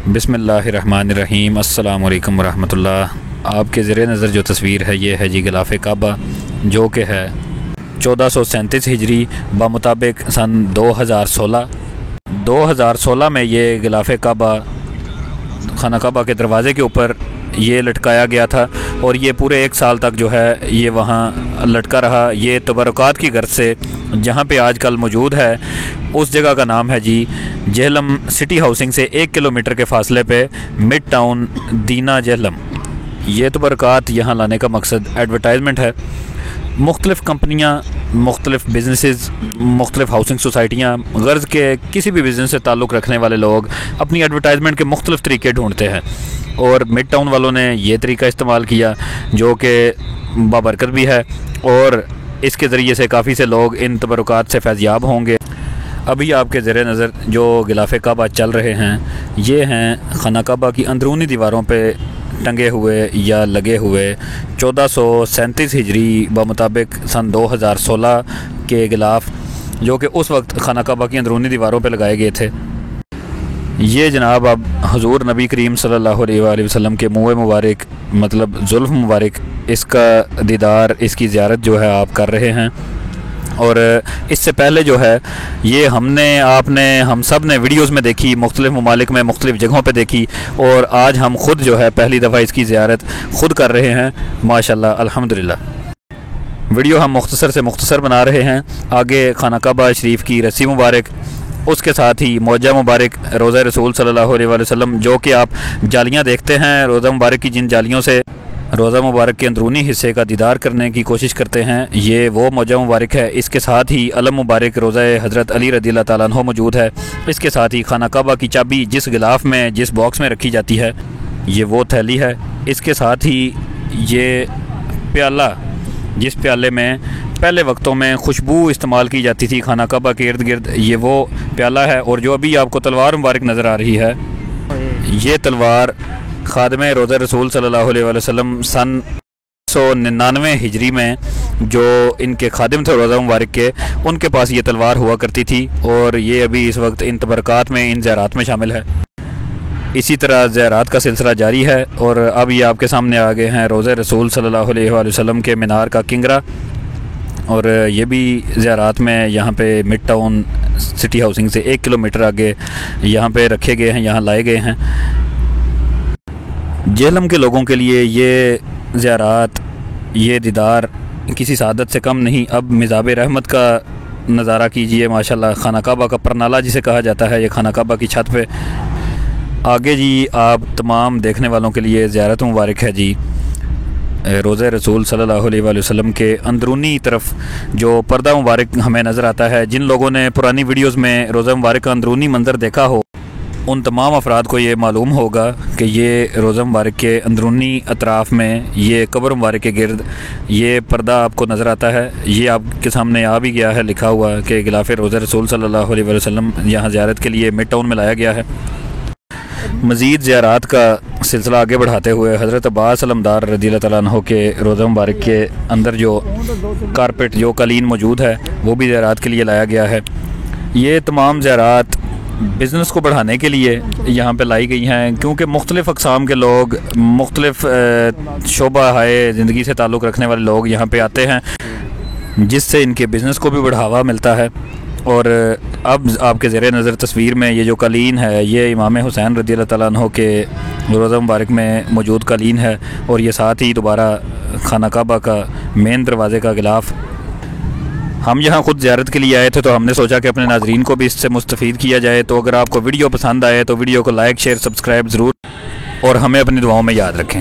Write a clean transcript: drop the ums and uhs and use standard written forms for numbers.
बिस्मिल्लाहिर्रहमानिर्रहीम। अस्सलाम वालेकुम रहमतुल्लाह। आपके ज़ेरे नज़र जो तस्वीर है ये है जी गिलाफ़े काबा, जो कि है 1437 हिजरी बमुताबिक सन 2016 में ये गिलाफ़े काबा खाना काबा के दरवाज़े के ऊपर ये लटकाया गया था और ये पूरे 1 साल तक जो है ये वहाँ लटका रहा। ये तबरुकात की गर्ज से जहाँ पे आजकल मौजूद है उस जगह का नाम है जी जेहलम। सिटी हाउसिंग से 1 किलोमीटर के फासले पे मिड टाउन दीना जेहलम। ये तबरुकात यहाँ लाने का मकसद एडवर्टाइजमेंट है। मुख्तलिफ़ कंपनियाँ, मुख्तलिफ़ बिजनेसेस, मुख्तलिफ़ हाउसिंग सोसाइटियाँ, गर्ज़ के किसी भी बिज़नेस से ताल्लुक़ रखने वाले लोग अपनी एडवर्टाइजमेंट के मुख्तलिफ़ तरीके ढूंढते हैं और मिड टाउन वालों ने ये तरीका इस्तेमाल किया जो कि बाबरकत भी है और इसके ज़रिए से काफ़ी से लोग इन तबरुकात से फैज़याब होंगे। अभी आपके ज़ेरे नज़र जो गिलाफ़े काबा चल रहे हैं ये हैं खाना काबा की अंदरूनी दीवारों पे टंगे हुए या लगे हुए 1437 हिजरी बमुताबिक सन 2016 के गिलाफ़, जो कि उस वक्त खाना काबा की अंदरूनी दीवारों पे लगाए गए थे। ये जनाब अब हुज़ूर नबी करीम सल्लल्लाहु अलैहि वसल्लम के मुँह मुबारक मतलब जुल्फ़ मुबारक, इसका दीदार, इसकी ज़ियारत जो है आप कर रहे हैं। और इससे पहले जो है ये हम सब ने वीडियोस में देखी, मुख्तलिफ़ ममालिक में मुख्तलिफ़ जगहों पे देखी और आज हम ख़ुद जो है पहली दफ़ा इसकी ज़ियारत ख़ुद कर रहे हैं माशाल्लाह अल्हम्दुलिल्लाह। वीडियो हम मुख्तसर से मुख्तसर बना रहे हैं। आगे खाना काबा शरीफ की रस्सी मुबारक, उसके साथ ही मौजा मुबारक, रोज़ा रसूल सल्लल्लाहु अलैहि वसल्लम, जो कि आप जालियाँ देखते हैं रोज़ा मुबारक की, जिन जालियों से रोज़ा मुबारक के अंदरूनी हिस्से का दीदार करने की कोशिश करते हैं, ये वो मौजा मुबारक है। इसके साथ ही अलम मुबारक रोज़ा हज़रत अली रज़ियल्लाहु ताला अन्हु मौजूद है। इसके साथ ही खाना काबा की चाबी जिस गिलाफ़ में, जिस बॉक्स में रखी जाती है, ये वो थैली है। इसके साथ ही ये प्याला, जिस प्याले में पहले वक्तों में खुशबू इस्तेमाल की जाती थी खाना काबा के इर्द गिर्द, ये वो प्याला है। और जो अभी आपको तलवार मुबारक नज़र आ रही है, ये तलवार खादमे रोज़ा रसूल सल्लल्लाहु अलैहि वसल्लम सन 199 हिजरी में जो इनके खादिम थे रोज़ा मुबारक के, उनके पास ये तलवार हुआ करती थी और ये अभी इस वक्त इन तबरकात में, इन ज़ियारात में शामिल है। इसी तरह ज़ियारात का सिलसिला जारी है और अब ये आपके सामने आ गए हैं रोज़ा रसूल सल्लल्लाहु अलैहि वसल्लम के मीनार का किंगरा। और ये भी ज़ियारात में यहाँ पे मिड टाउन सिटी हाउसिंग से 1 किलोमीटर आगे यहाँ पे रखे गए हैं, यहाँ लाए गए हैं। जेहलम के लोगों के लिए ये ज़ियारात, ये दीदार किसी सादत से कम नहीं। अब मिज़ाब रहमत का नज़ारा कीजिए माशाल्लाह। खाना काबा का परनाला जिसे कहा जाता है, ये खाना काबा की छत पे आगे जी आप तमाम देखने वालों के लिए ज़ियारत मुबारक है जी। रोज़ा रसूल सल्लल्लाहु अलैहि वसल्लम के अंदरूनी तरफ जो पर्दा मुबारक हमें नज़र आता है, जिन लोगों ने पुरानी वीडियोज़ में रोज़ा मुबारक का अंदरूनी मंज़र देखा हो उन तमाम अफराद को ये मालूम होगा कि ये रोज़ा मुबारक के अंदरूनी अतराफ़ में ये कब्र मुबारक के गिर्द ये पर्दा आपको नज़र आता है। ये आपके सामने आ भी गया है, लिखा हुआ कि गिलाफ़े रोज़ा रसूल सल्लल्लाहु अलैहि वसल्लम यहाँ ज़ियारत के लिए मिड टाउन में लाया गया है। मज़ीद ज़ियारात का सिलसिला आगे बढ़ाते हुए हज़रत अब्बास अलमदार रज़ियल्लाहु ताला अन्हु के रोज़ा मुबारक के अंदर जो कारपेट, जो कालीन मौजूद है, वो भी ज़ियारात के लिए लाया गया है। ये तमाम ज़ियारात बिज़नेस को बढ़ाने के लिए यहाँ पे लाई गई हैं, क्योंकि मुख्तलिफ़ अक़साम के लोग, मुख्तलिफ़ शोबा हाय ज़िंदगी से ताल्लुक़ रखने वाले लोग यहाँ पे आते हैं, जिससे इनके बिज़नेस को भी बढ़ावा मिलता है। और अब आपके ज़ेरे नज़र तस्वीर में ये जो कालीन है, ये इमाम हुसैन रज़ियल्लाहु ताला अन्हु के रोज़ा मुबारक में मौजूद कालीन है और ये साथ ही दोबारा खाना काबा का मेन दरवाज़े का गिलाफ़। हम यहाँ ख़ुद ज़ियारत के लिए आए थे तो हमने सोचा कि अपने नाज़रीन को भी इससे मुस्तफ़ीद किया जाए। तो अगर आपको वीडियो पसंद आए तो वीडियो को लाइक, शेयर, सब्सक्राइब ज़रूर और हमें अपनी दुआओं में याद रखें।